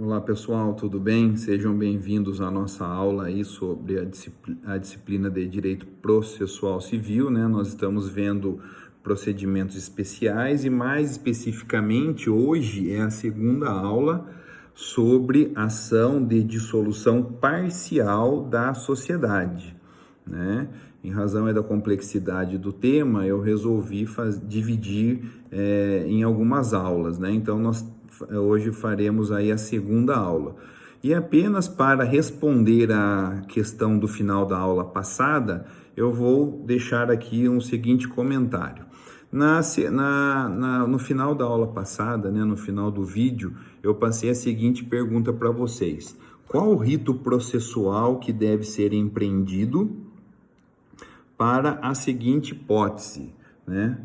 Olá pessoal, tudo bem? Sejam bem-vindos à nossa aula aí sobre a disciplina de Direito Processual Civil, né? Nós estamos vendo procedimentos especiais e mais especificamente hoje é a segunda aula sobre ação de dissolução parcial da sociedade, né? Em razão da complexidade do tema, eu resolvi dividir em algumas aulas, né? Então, nós hoje faremos aí a segunda aula. E apenas para responder a questão do final da aula passada, eu vou deixar aqui um seguinte comentário. No final da aula passada, né, no final do vídeo, eu passei a seguinte pergunta para vocês: qual o rito processual que deve ser empreendido para a seguinte hipótese, né?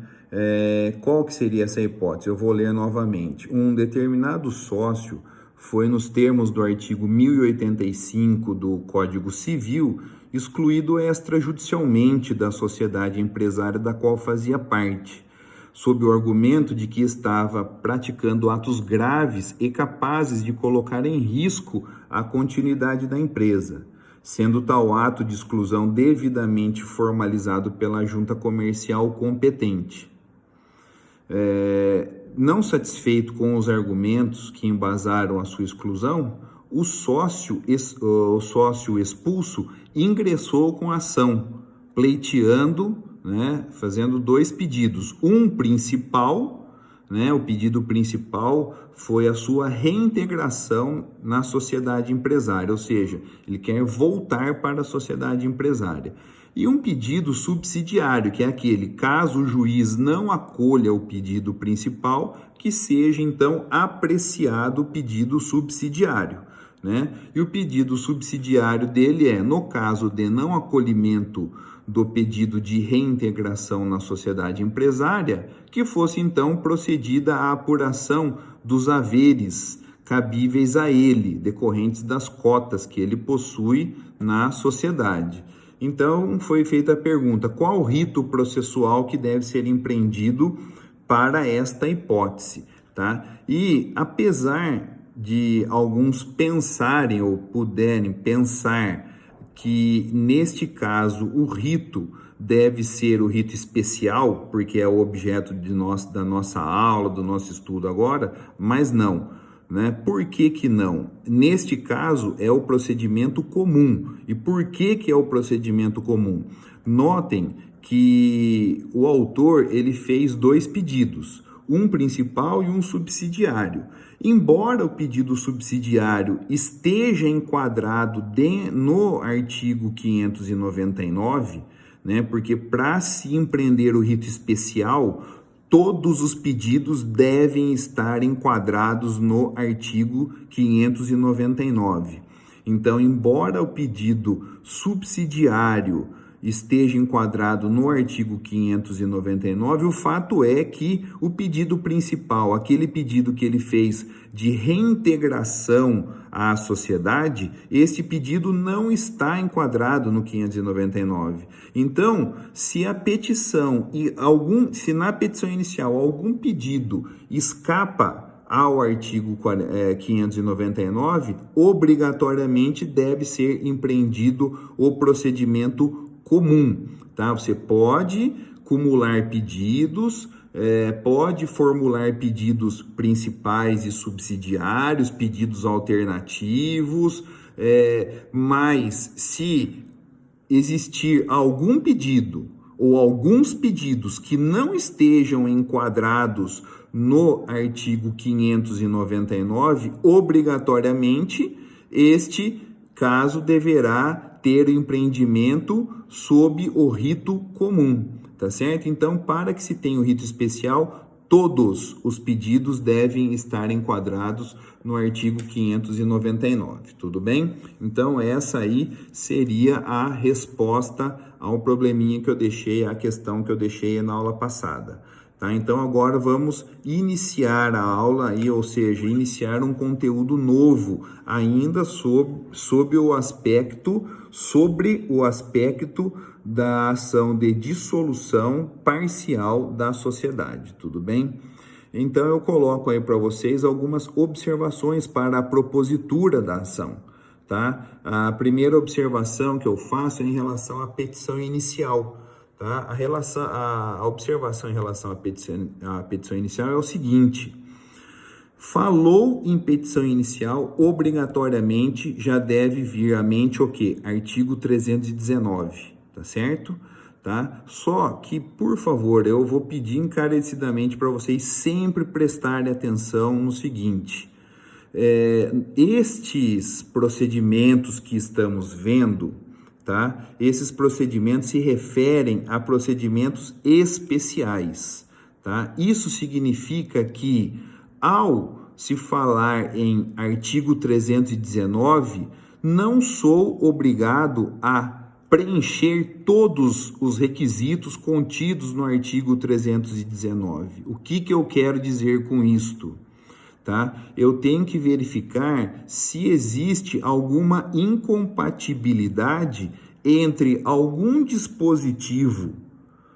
Qual que seria essa hipótese? Eu vou ler novamente. Um determinado sócio foi, nos termos do artigo 1085 do Código Civil, excluído extrajudicialmente da sociedade empresária da qual fazia parte, sob o argumento de que estava praticando atos graves e capazes de colocar em risco a continuidade da empresa, sendo tal ato de exclusão devidamente formalizado pela junta comercial competente. Não satisfeito com os argumentos que embasaram a sua exclusão, o sócio expulso ingressou com a ação, pleiteando, né, fazendo dois pedidos. Um principal, né, o pedido principal foi a sua reintegração na sociedade empresária, ou seja, ele quer voltar para a sociedade empresária. E um pedido subsidiário, que é aquele, caso o juiz não acolha o pedido principal, que seja então apreciado o pedido subsidiário, né? E o pedido subsidiário dele é, no caso de não acolhimento do pedido de reintegração na sociedade empresária, que fosse então procedida a apuração dos haveres cabíveis a ele, decorrentes das cotas que ele possui na sociedade. Então, foi feita a pergunta: qual o rito processual que deve ser empreendido para esta hipótese, tá? E, apesar de alguns pensarem ou puderem pensar que, neste caso, o rito deve ser o rito especial, porque é o objeto da nossa aula, do nosso estudo agora, mas não. Né? Por que não? Neste caso é o procedimento comum. E por que é o procedimento comum? Notem que o autor ele fez dois pedidos, um principal e um subsidiário. Embora o pedido subsidiário esteja enquadrado no artigo 599, né? Porque para se empreender o rito especial, todos os pedidos devem estar enquadrados no artigo 599. Então, embora o pedido subsidiário esteja enquadrado no artigo 599, o fato é que o pedido principal, aquele pedido que ele fez de reintegração à sociedade, este pedido não está enquadrado no 599. Então, se a petição se na petição inicial algum pedido escapa ao artigo 599, obrigatoriamente deve ser empreendido o procedimento comum, tá? Você pode cumular pedidos, pode formular pedidos principais e subsidiários, pedidos alternativos, mas se existir algum pedido ou alguns pedidos que não estejam enquadrados no artigo 599, obrigatoriamente este caso deverá ter o empreendimento sob o rito comum, tá certo? Então, para que se tenha o rito especial, todos os pedidos devem estar enquadrados no artigo 599, tudo bem? Então, essa aí seria a resposta ao probleminha que eu deixei, a questão que eu deixei na aula passada. Tá? Então, agora vamos iniciar a aula, aí, ou seja, iniciar um conteúdo novo, ainda sobre o aspecto da ação de dissolução parcial da sociedade, tudo bem? Então eu coloco aí para vocês algumas observações para a propositura da ação, tá? A primeira observação que eu faço é em relação à petição inicial, tá? A observação em relação à petição inicial é o seguinte: falou em petição inicial, obrigatoriamente já deve vir à mente o quê? Artigo 319, tá certo? Tá? Só que, por favor, eu vou pedir encarecidamente para vocês sempre prestarem atenção no seguinte: estes procedimentos que estamos vendo, tá? Esses procedimentos se referem a procedimentos especiais, tá? Isso significa que, ao se falar em artigo 319, não sou obrigado a preencher todos os requisitos contidos no artigo 319. O que eu quero dizer com isto? Tá? Eu tenho que verificar se existe alguma incompatibilidade entre algum dispositivo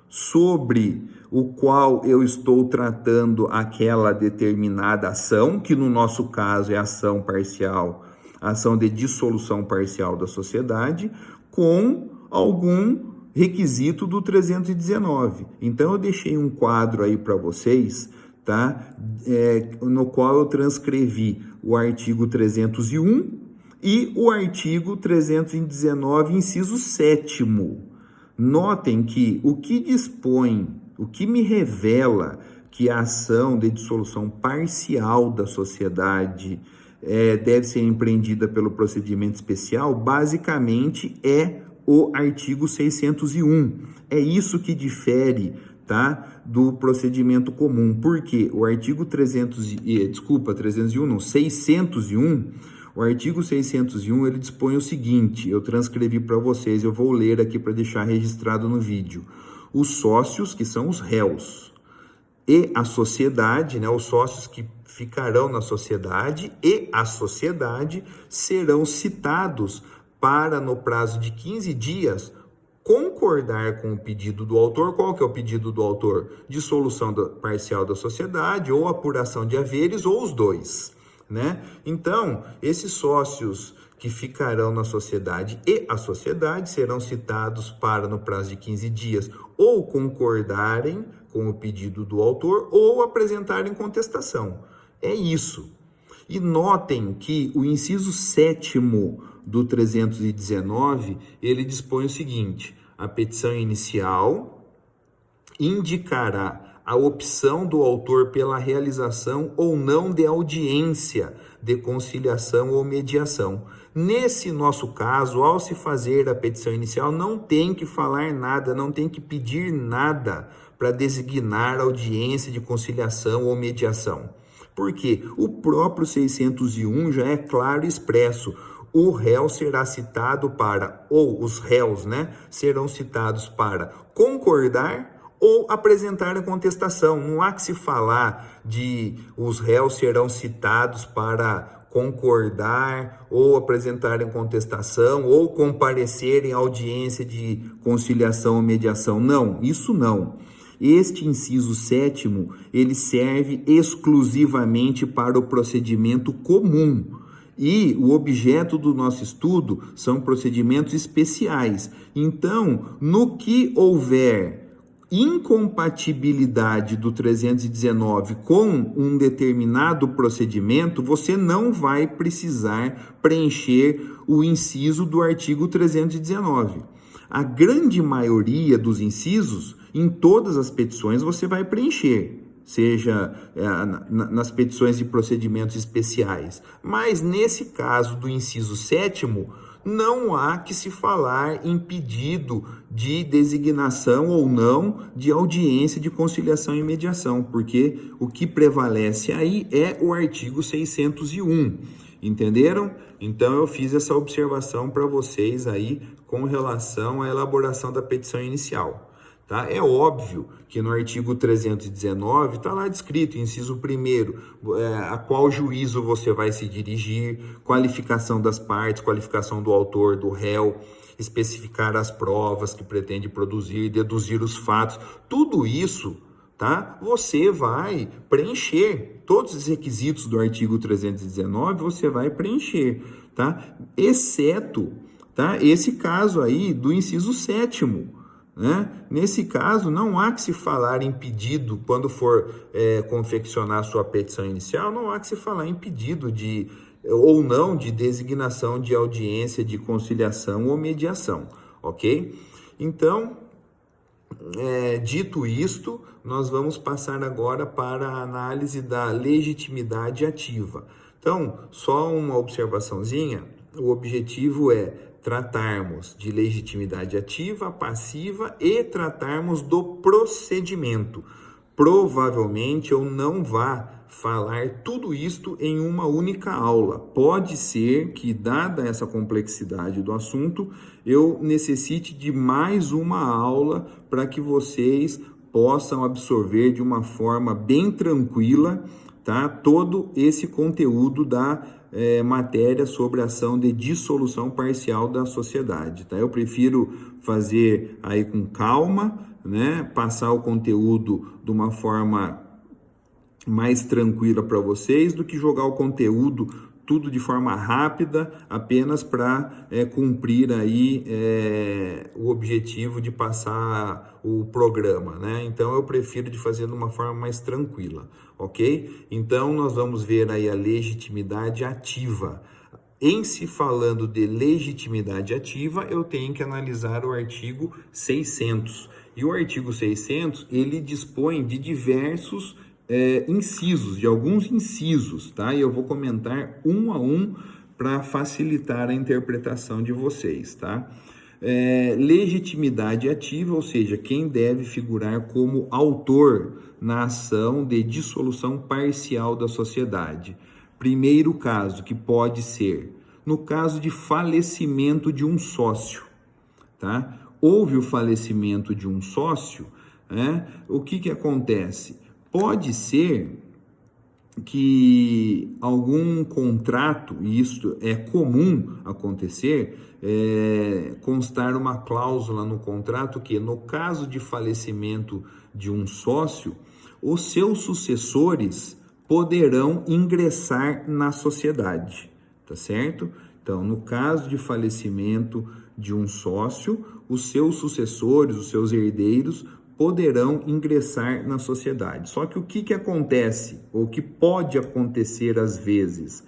sobre o qual eu estou tratando aquela determinada ação, que no nosso caso é ação parcial, ação de dissolução parcial da sociedade, com algum requisito do 319. Então eu deixei um quadro aí para vocês, tá? No qual eu transcrevi o artigo 301 e o artigo 319, inciso 7º. Notem que o que dispõe, o que me revela que a ação de dissolução parcial da sociedade deve ser empreendida pelo procedimento especial, basicamente é o artigo 601. É isso que difere, tá, do procedimento comum. Porque o artigo 601, o artigo 601, ele dispõe o seguinte, eu transcrevi para vocês, eu vou ler aqui para deixar registrado no vídeo. Os sócios, que são os réus, e a sociedade, né, os sócios que ficarão na sociedade e a sociedade serão citados para, no prazo de 15 dias, concordar com o pedido do autor. Qual que é o pedido do autor? Dissolução parcial da sociedade ou apuração de haveres, ou os dois, né? Então, esses sócios que ficarão na sociedade e a sociedade serão citados para, no prazo de 15 dias, ou concordarem com o pedido do autor ou apresentarem contestação. É isso. E notem que o inciso 7º do 319, ele dispõe o seguinte: a petição inicial indicará a opção do autor pela realização ou não de audiência de conciliação ou mediação. Nesse nosso caso, ao se fazer a petição inicial, não tem que falar nada, não tem que pedir nada para designar audiência de conciliação ou mediação. Porque o próprio 601 já é claro e expresso. O réu será citado para, ou os réus, né, serão citados para concordar ou apresentar a contestação. Não há que se falar de os réus serão citados para concordar ou apresentarem contestação ou comparecerem à audiência de conciliação ou mediação. Não, isso não. Este inciso 7º, ele serve exclusivamente para o procedimento comum. E o objeto do nosso estudo são procedimentos especiais. Então, no que houver incompatibilidade do 319 com um determinado procedimento, você não vai precisar preencher o inciso do artigo 319. A grande maioria dos incisos, em todas as petições, você vai preencher, seja nas petições de procedimentos especiais. Mas nesse caso do inciso 7º, não há que se falar em pedido de designação ou não de audiência de conciliação e mediação, porque o que prevalece aí é o artigo 601. Entenderam? Então eu fiz essa observação para vocês aí com relação à elaboração da petição inicial. Tá? É óbvio que no artigo 319 está lá descrito, inciso 1º, a qual juízo você vai se dirigir, qualificação das partes, qualificação do autor, do réu, especificar as provas que pretende produzir, deduzir os fatos. Tudo isso tá? Você vai preencher todos os requisitos do artigo 319, você vai preencher, tá? Exceto, tá? Esse caso aí do inciso 7º, né? Nesse caso, não há que se falar em pedido, quando for confeccionar sua petição inicial, não há que se falar em pedido ou não de designação de audiência de conciliação ou mediação, ok? Então, dito isto, nós vamos passar agora para a análise da legitimidade ativa. Então, só uma observaçãozinha, o objetivo é tratarmos de legitimidade ativa, passiva e tratarmos do procedimento. Provavelmente eu não vá falar tudo isto em uma única aula. Pode ser que, dada essa complexidade do assunto, eu necessite de mais uma aula para que vocês possam absorver de uma forma bem tranquila, tá? Todo esse conteúdo da matéria sobre ação de dissolução parcial da sociedade, tá? Eu prefiro fazer aí com calma, né? Passar o conteúdo de uma forma mais tranquila para vocês do que jogar o conteúdo tudo de forma rápida, apenas para cumprir aí o objetivo de passar o programa, né? Então eu prefiro de fazer de uma forma mais tranquila, ok? Então nós vamos ver aí a legitimidade ativa. Em se falando de legitimidade ativa, eu tenho que analisar o artigo 600. E o artigo 600, ele dispõe de diversos incisos, de alguns incisos, tá? E eu vou comentar um a um para facilitar a interpretação de vocês, tá? Legitimidade ativa, ou seja, quem deve figurar como autor na ação de dissolução parcial da sociedade. Primeiro caso, que pode ser no caso de falecimento de um sócio, tá? Houve o falecimento de um sócio, né? O que acontece? Pode ser que algum contrato, e isso é comum acontecer, constar uma cláusula no contrato que, no caso de falecimento de um sócio, os seus sucessores poderão ingressar na sociedade, tá certo? Então, no caso de falecimento de um sócio, os seus sucessores, os seus herdeiros, poderão ingressar na sociedade. Só que o que acontece, ou que pode acontecer às vezes,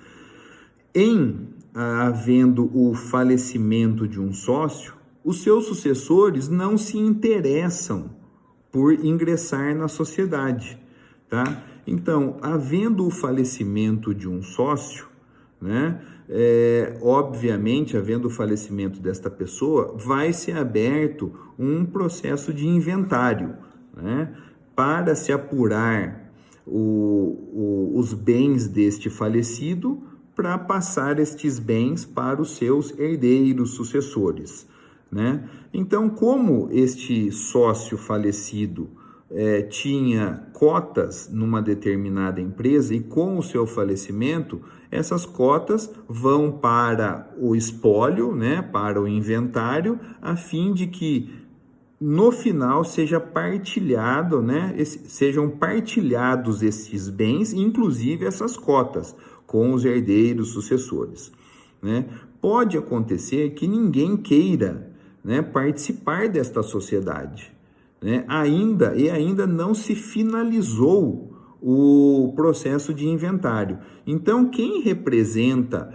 havendo o falecimento de um sócio, os seus sucessores não se interessam por ingressar na sociedade, tá? Então, havendo o falecimento de um sócio, né? Obviamente, havendo o falecimento desta pessoa, vai ser aberto um processo de inventário, né? Para se apurar os bens deste falecido, para passar estes bens para os seus herdeiros sucessores, né? Então, como este sócio falecido tinha cotas numa determinada empresa, e com o seu falecimento, essas cotas vão para o espólio, né, para o inventário, a fim de que no final seja partilhado, né, sejam partilhados esses bens, inclusive essas cotas, com os herdeiros sucessores, né? Pode acontecer que ninguém queira, né, participar desta sociedade, né? Ainda não se finalizou o processo de inventário. Então, quem representa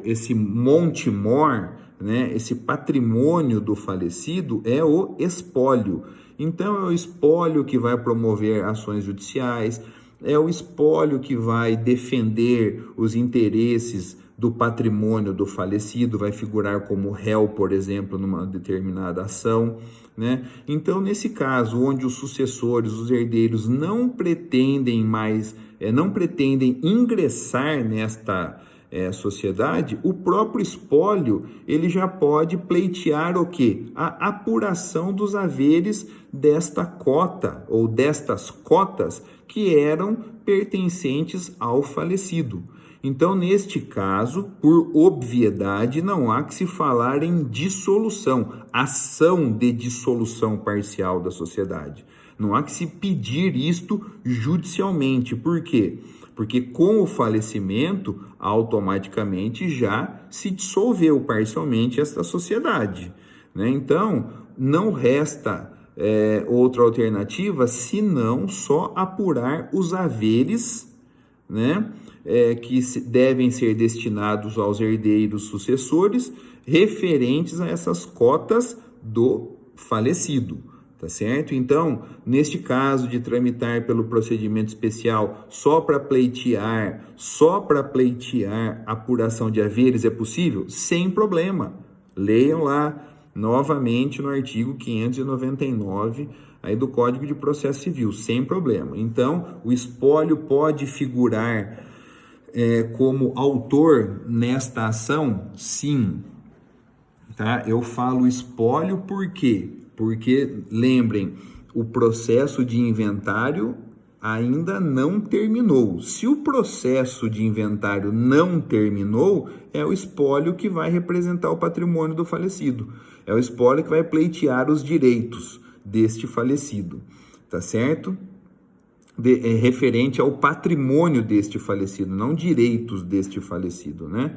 esse monte mor, né, esse patrimônio do falecido, é o espólio. Então, é o espólio que vai promover ações judiciais, é o espólio que vai defender os interesses do patrimônio do falecido, vai figurar como réu, por exemplo, numa determinada ação, né? Então, nesse caso, onde os sucessores, os herdeiros, não pretendem ingressar nesta sociedade, o próprio espólio, ele já pode pleitear o quê? A apuração dos haveres desta cota, ou destas cotas, que eram pertencentes ao falecido. Então, neste caso, por obviedade, não há que se falar em dissolução, ação de dissolução parcial da sociedade, Não há que se pedir isto judicialmente. Por quê? Porque com o falecimento, automaticamente já se dissolveu parcialmente esta sociedade, né? Então, não resta outra alternativa senão só apurar os haveres, né? Que devem ser destinados aos herdeiros sucessores referentes a essas cotas do falecido. Tá certo? Então, neste caso de tramitar pelo procedimento especial só para pleitear apuração de haveres é possível? Sem problema. Leiam lá novamente no artigo 599 aí do Código de Processo Civil, sem problema. Então, o espólio pode figurar como autor nesta ação? Sim. Tá? Eu falo espólio por quê? Porque, lembrem, o processo de inventário ainda não terminou. Se o processo de inventário não terminou, é o espólio que vai representar o patrimônio do falecido. É o espólio que vai pleitear os direitos deste falecido, tá certo? Referente ao patrimônio deste falecido, não direitos deste falecido, né?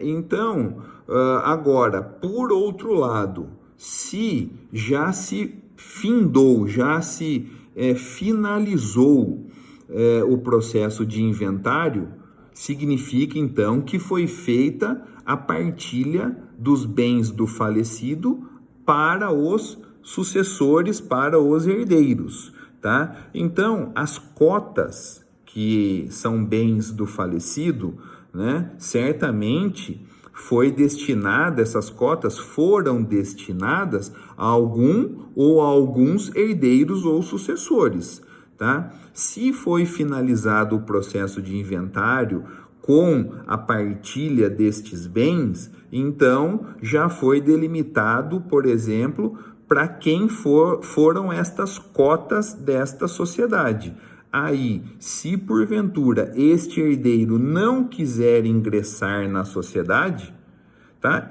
Então, agora, por outro lado, se já se findou, já se finalizou o processo de inventário, significa então que foi feita a partilha dos bens do falecido para os sucessores, para os herdeiros, tá? Então, as cotas que são bens do falecido, né, certamente essas cotas foram destinadas a algum ou a alguns herdeiros ou sucessores, tá? Se foi finalizado o processo de inventário com a partilha destes bens, então já foi delimitado, por exemplo, para quem foram estas cotas desta sociedade. Aí, se porventura este herdeiro não quiser ingressar na sociedade, tá?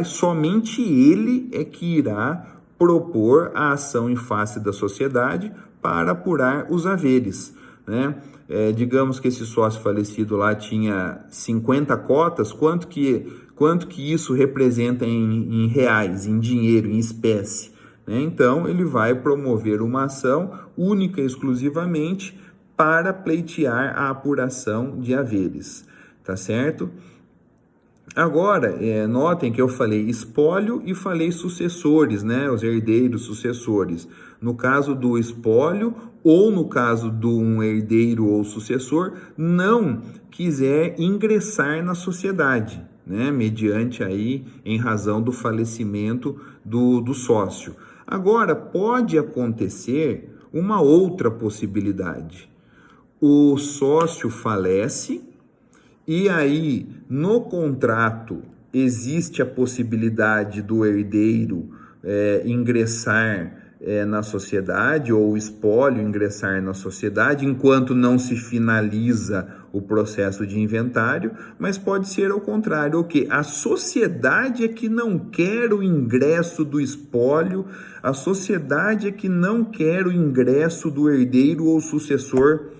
Somente ele é que irá propor a ação em face da sociedade para apurar os haveres, né? Digamos que esse sócio falecido lá tinha 50 cotas, quanto que isso representa em reais, em dinheiro, em espécie? Então, ele vai promover uma ação única e exclusivamente para pleitear a apuração de haveres, tá certo? Agora, notem que eu falei espólio e falei sucessores, né? Os herdeiros sucessores. No caso do espólio ou no caso de um herdeiro ou sucessor não quiser ingressar na sociedade, né? Mediante aí, em razão do falecimento do sócio. Agora, pode acontecer uma outra possibilidade. O sócio falece e aí, no contrato, existe a possibilidade do herdeiro ingressar na sociedade, ou o espólio ingressar na sociedade, enquanto não se finaliza o processo de inventário, mas pode ser ao contrário, o quê? A sociedade é que não quer o ingresso do espólio, a sociedade é que não quer o ingresso do herdeiro ou sucessor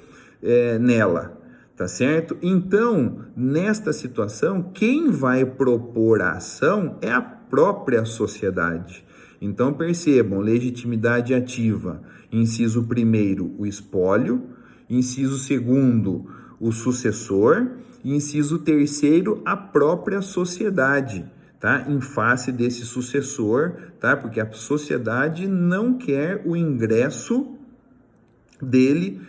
nela. Tá certo? Então, nesta situação, quem vai propor a ação é a própria sociedade. Então, percebam, legitimidade ativa, inciso 1º, o espólio, inciso 2º, o sucessor, e inciso 3º, a própria sociedade, tá? Em face desse sucessor, tá? Porque a sociedade não quer o ingresso dele,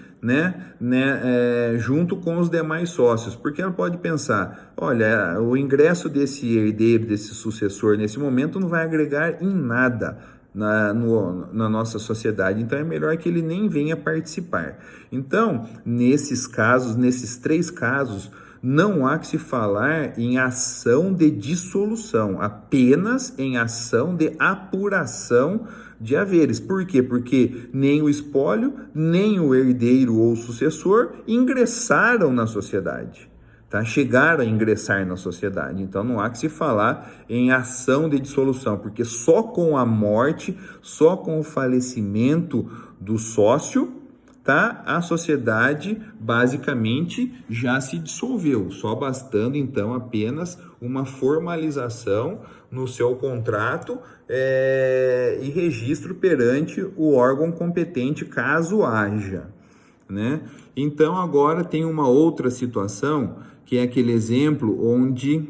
junto com os demais sócios, porque ela pode pensar, olha, o ingresso desse herdeiro, desse sucessor nesse momento não vai agregar em nada na nossa sociedade, então é melhor que ele nem venha participar. Então, nesses 3 casos, não há que se falar em ação de dissolução, apenas em ação de apuração de haveres. Por quê? Porque nem o espólio, nem o herdeiro ou sucessor ingressaram na sociedade, tá? Chegaram a ingressar na sociedade. Então não há que se falar em ação de dissolução, porque só com a morte, só com o falecimento do sócio, tá? A sociedade basicamente já se dissolveu, só bastando então apenas uma formalização no seu contrato e registro perante o órgão competente, caso haja, né? Então agora tem uma outra situação, que é aquele exemplo onde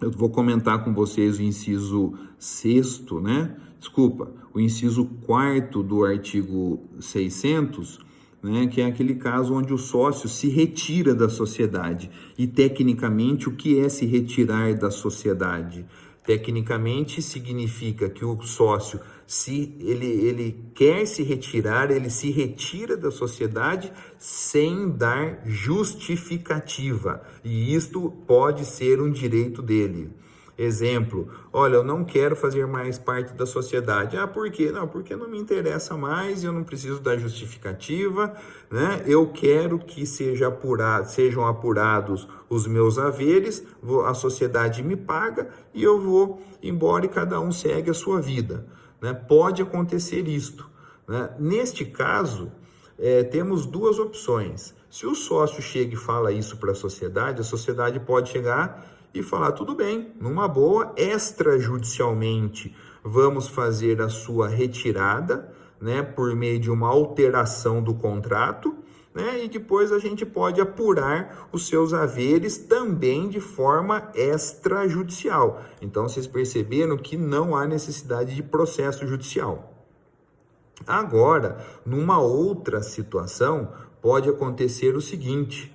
eu vou comentar com vocês o inciso 6º, né? Desculpa, o inciso 4º do artigo 600, né? Que é aquele caso onde o sócio se retira da sociedade. E tecnicamente, o que é se retirar da sociedade? Tecnicamente significa que o sócio, se ele quer se retirar, ele se retira da sociedade sem dar justificativa. E isto pode ser um direito dele. Exemplo, olha, eu não quero fazer mais parte da sociedade. Ah, por quê? Não, porque não me interessa mais, eu não preciso da justificativa, né? Eu quero que sejam apurados os meus haveres, a sociedade me paga e eu vou embora e cada um segue a sua vida, né? Pode acontecer isto, né? Neste caso, temos duas opções. Se o sócio chega e fala isso para a sociedade pode chegar e falar, tudo bem, numa boa, extrajudicialmente, vamos fazer a sua retirada, né, por meio de uma alteração do contrato, né, e depois a gente pode apurar os seus haveres também de forma extrajudicial. Então, vocês perceberam que não há necessidade de processo judicial. Agora, numa outra situação, pode acontecer o seguinte: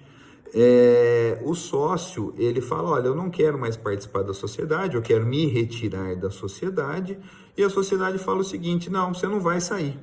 o sócio, ele fala, olha, eu não quero mais participar da sociedade, eu quero me retirar da sociedade, e a sociedade fala o seguinte, não, você não vai sair.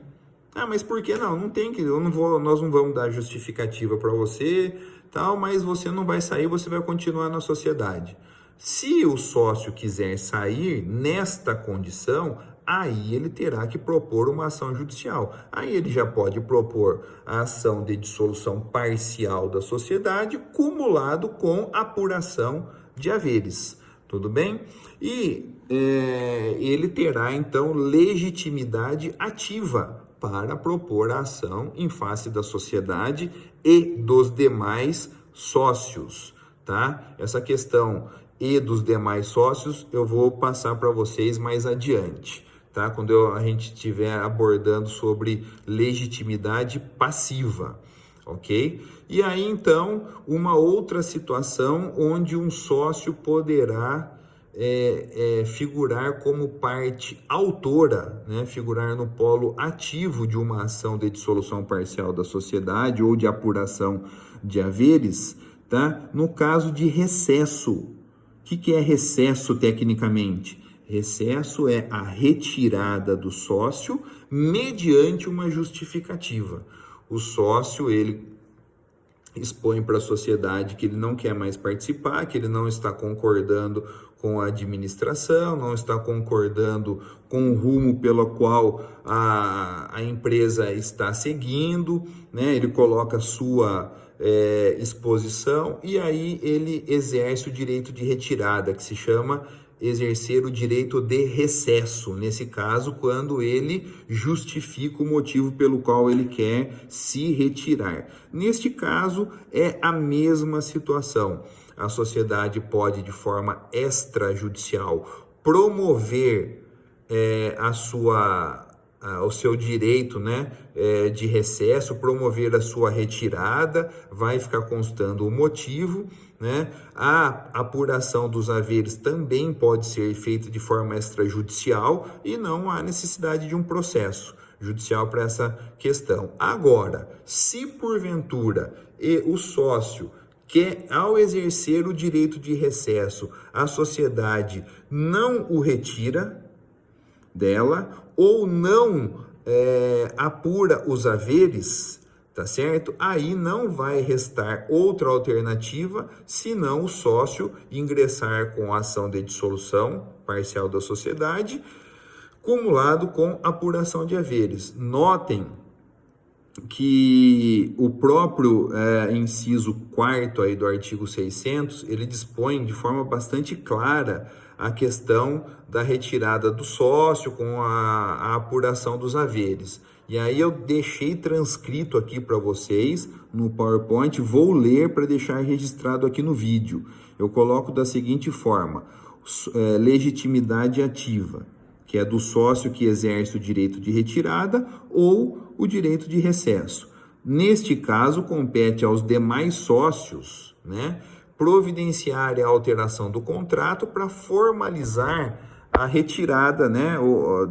Ah, mas por que não? Não tem que, nós não vamos dar justificativa para você, tal, mas você não vai sair, você vai continuar na sociedade. Se o sócio quiser sair nesta condição, aí ele terá que propor uma ação judicial. Aí ele já pode propor a ação de dissolução parcial da sociedade, cumulado com apuração de haveres. Tudo bem? E ele terá, então, legitimidade ativa para propor a ação em face da sociedade e dos demais sócios, tá? Essa questão e dos demais sócios eu vou passar para vocês mais adiante, tá? Quando a gente estiver abordando sobre legitimidade passiva, ok? E aí, então, uma outra situação onde um sócio poderá figurar como parte autora, né? Figurar no polo ativo de uma ação de dissolução parcial da sociedade ou de apuração de haveres, tá? No caso de recesso. O que é recesso tecnicamente? Recesso é a retirada do sócio mediante uma justificativa. O sócio, ele expõe para a sociedade que ele não quer mais participar, que ele não está concordando com a administração, não está concordando com o rumo pelo qual a empresa está seguindo, né? Ele coloca sua exposição e aí ele exerce o direito de retirada, que se chama exercer o direito de recesso, nesse caso, quando ele justifica o motivo pelo qual ele quer se retirar. Neste caso, é a mesma situação. A sociedade pode, de forma extrajudicial, promover o seu direito, né, de recesso, promover a sua retirada, vai ficar constando o motivo, né? A apuração dos haveres também pode ser feita de forma extrajudicial e não há necessidade de um processo judicial para essa questão. Agora, se porventura o sócio que ao exercer o direito de recesso, a sociedade não o retira dela ou não apura os haveres, tá certo? Aí não vai restar outra alternativa senão o sócio ingressar com a ação de dissolução parcial da sociedade, cumulado com apuração de haveres. Notem que o próprio inciso 4º aí do artigo 600, ele dispõe de forma bastante clara a questão da retirada do sócio com a apuração dos haveres. E aí eu deixei transcrito aqui para vocês no PowerPoint, vou ler para deixar registrado aqui no vídeo. Eu coloco da seguinte forma: legitimidade ativa, que é do sócio que exerce o direito de retirada ou o direito de recesso. Neste caso, compete aos demais sócios, né, providenciar a alteração do contrato para formalizar a retirada, né,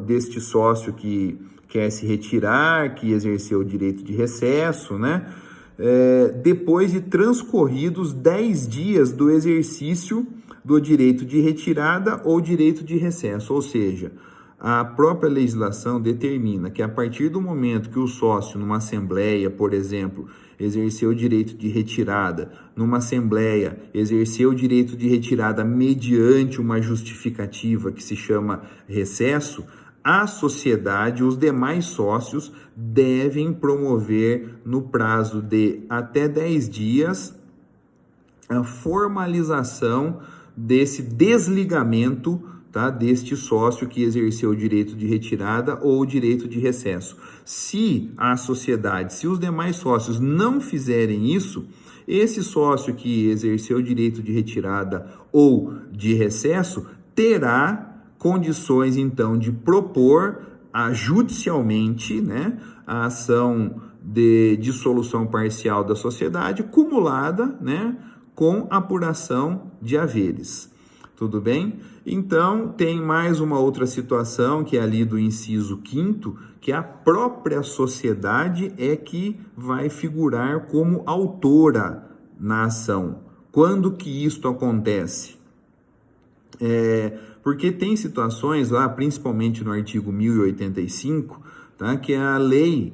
deste sócio que quer se retirar, que exerceu o direito de recesso, né, depois de transcorridos 10 dias do exercício do direito de retirada ou direito de recesso, ou seja, a própria legislação determina que a partir do momento que o sócio, numa assembleia, por exemplo, exerceu o direito de retirada, numa assembleia, exerceu o direito de retirada mediante uma justificativa que se chama recesso, a sociedade, os demais sócios devem promover no prazo de até 10 dias a formalização desse desligamento, tá, deste sócio que exerceu o direito de retirada ou o direito de recesso. Se a sociedade, se os demais sócios não fizerem isso, esse sócio que exerceu o direito de retirada ou de recesso terá condições, então, de propor judicialmente, né, a ação de dissolução parcial da sociedade cumulada, né, com apuração de haveres. Tudo bem? Então, tem mais uma outra situação, que é ali do inciso 5º, que a própria sociedade é que vai figurar como autora na ação. Quando que isto acontece? Porque tem situações lá, principalmente no artigo 1085, tá, que é a lei,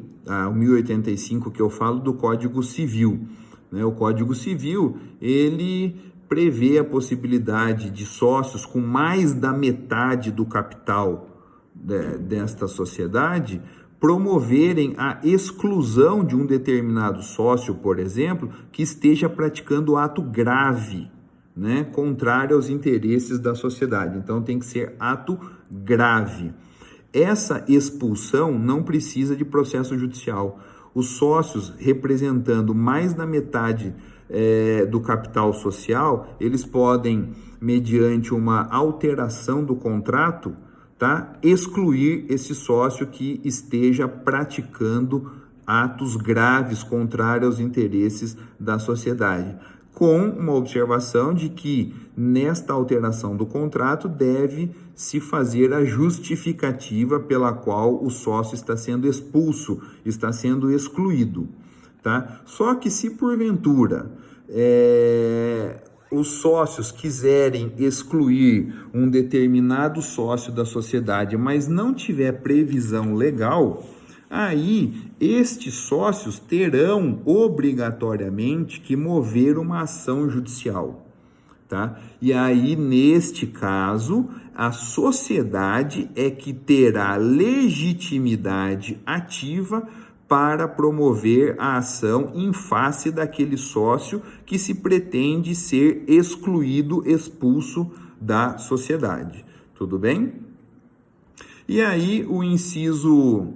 o 1085 que eu falo do Código Civil, né? O Código Civil, ele prevê a possibilidade de sócios com mais da metade do capital desta sociedade promoverem a exclusão de um determinado sócio, por exemplo, que esteja praticando ato grave, né, contrário aos interesses da sociedade. Então tem que ser ato grave. Essa expulsão não precisa de processo judicial. Os sócios representando mais da metade do capital social, eles podem, mediante uma alteração do contrato, tá, excluir esse sócio que esteja praticando atos graves contrários aos interesses da sociedade, com uma observação de que nesta alteração do contrato deve se fazer a justificativa pela qual o sócio está sendo expulso, está sendo excluído, tá? Só que se porventura os sócios quiserem excluir um determinado sócio da sociedade, mas não tiver previsão legal, aí estes sócios terão obrigatoriamente que mover uma ação judicial, tá? E aí, neste caso, a sociedade é que terá legitimidade ativa para promover a ação em face daquele sócio que se pretende ser excluído, expulso da sociedade. Tudo bem? E aí, o inciso...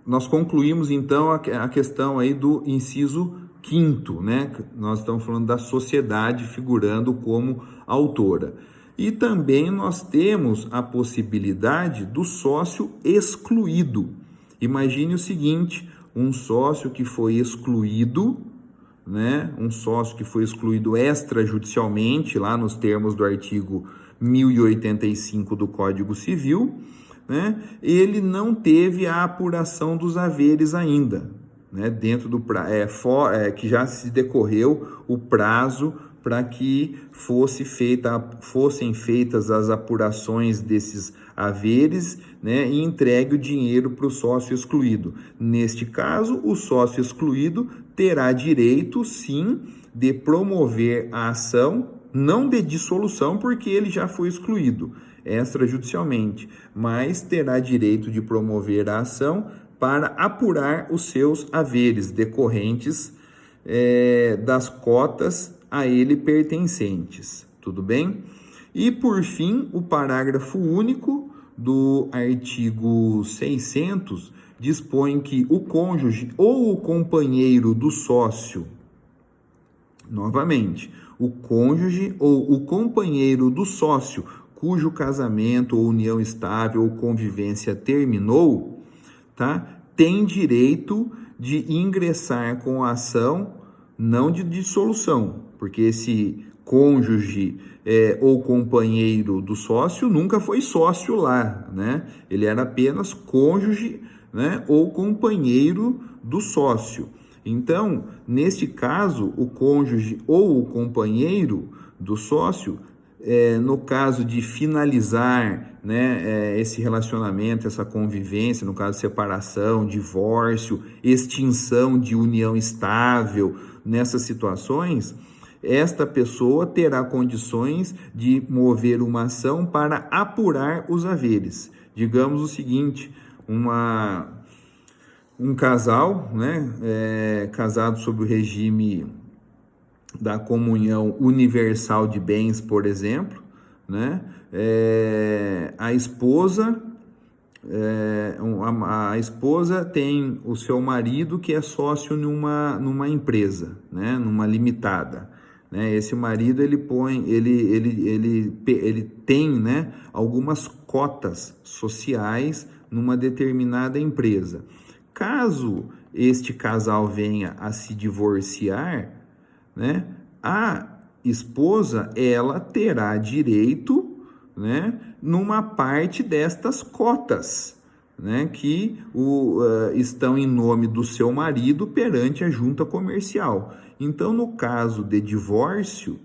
nós concluímos então a questão aí do inciso 5º, né? Nós estamos falando da sociedade figurando como autora. E também nós temos a possibilidade do sócio excluído. Imagine o seguinte: um sócio que foi excluído, né? Um sócio que foi excluído extrajudicialmente, lá nos termos do artigo 1085 do Código Civil, né? Ele não teve a apuração dos haveres ainda, né? Dentro do que já se decorreu o prazo para que fossem feitas as apurações desses haveres, né, e entregue o dinheiro para o sócio excluído. Neste caso, o sócio excluído terá direito, sim, de promover a ação, não de dissolução, porque ele já foi excluído. extrajudicialmente, mas terá direito de promover a ação para apurar os seus haveres decorrentes das cotas a ele pertencentes. Tudo bem? E, por fim, o parágrafo único do artigo 600 dispõe que o cônjuge ou o companheiro do sócio, novamente, o cônjuge ou o companheiro do sócio cujo casamento ou união estável ou convivência terminou, tá? Tem direito de ingressar com a ação, não de dissolução, porque esse cônjuge ou companheiro do sócio nunca foi sócio lá, né? Ele era apenas cônjuge, né, ou companheiro do sócio. Então, neste caso, o cônjuge ou o companheiro do sócio, no caso de finalizar, né, esse relacionamento, essa convivência, no caso de separação, divórcio, extinção de união estável, nessas situações, esta pessoa terá condições de mover uma ação para apurar os haveres. Digamos o seguinte, um casal, né, casado sob o regime da comunhão universal de bens, por exemplo, né, a esposa tem o seu marido que é sócio numa empresa, né, numa limitada. Esse marido ele tem, né, algumas cotas sociais numa determinada empresa. Caso este casal venha a se divorciar, né, a esposa ela terá direito, né, numa parte destas cotas, né, que estão em nome do seu marido perante a junta comercial. Então, no caso de divórcio,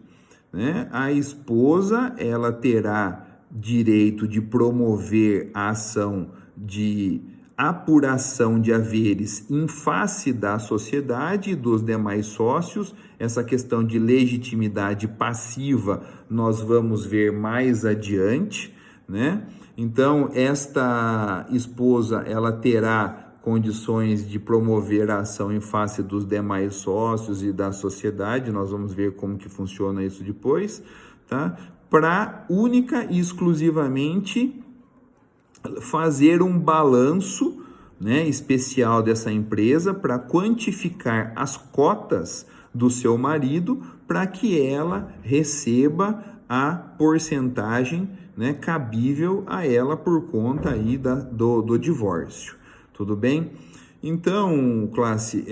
né, a esposa ela terá direito de promover a ação de apuração de haveres em face da sociedade e dos demais sócios. Essa questão de legitimidade passiva nós vamos ver mais adiante, né? Então, esta esposa ela terá condições de promover a ação em face dos demais sócios e da sociedade. Nós vamos ver como que funciona isso depois, tá? Para única e exclusivamente fazer um balanço, né, especial dessa empresa para quantificar as cotas do seu marido para que ela receba a porcentagem, né, cabível a ela por conta aí do divórcio. Tudo bem? Então, classe,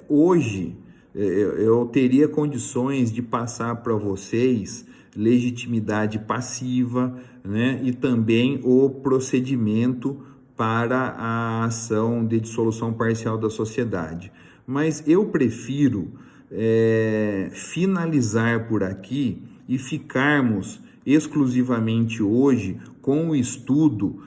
hoje eu teria condições de passar para vocês legitimidade passiva, né, e também o procedimento para a ação de dissolução parcial da sociedade. Mas eu prefiro finalizar por aqui e ficarmos exclusivamente hoje com o estudo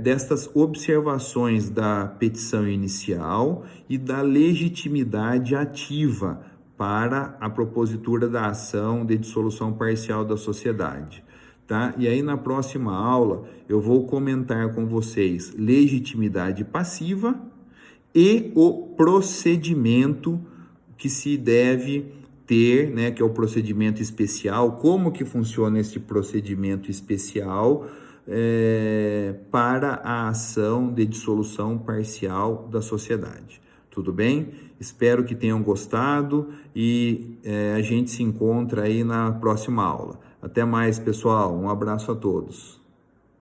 destas observações da petição inicial e da legitimidade ativa para a propositura da ação de dissolução parcial da sociedade, tá? E aí na próxima aula eu vou comentar com vocês legitimidade passiva e o procedimento que se deve ter, né, que é o procedimento especial, como que funciona esse procedimento especial para a ação de dissolução parcial da sociedade. Tudo bem? Espero que tenham gostado e a gente se encontra aí na próxima aula. Até mais, pessoal. Um abraço a todos.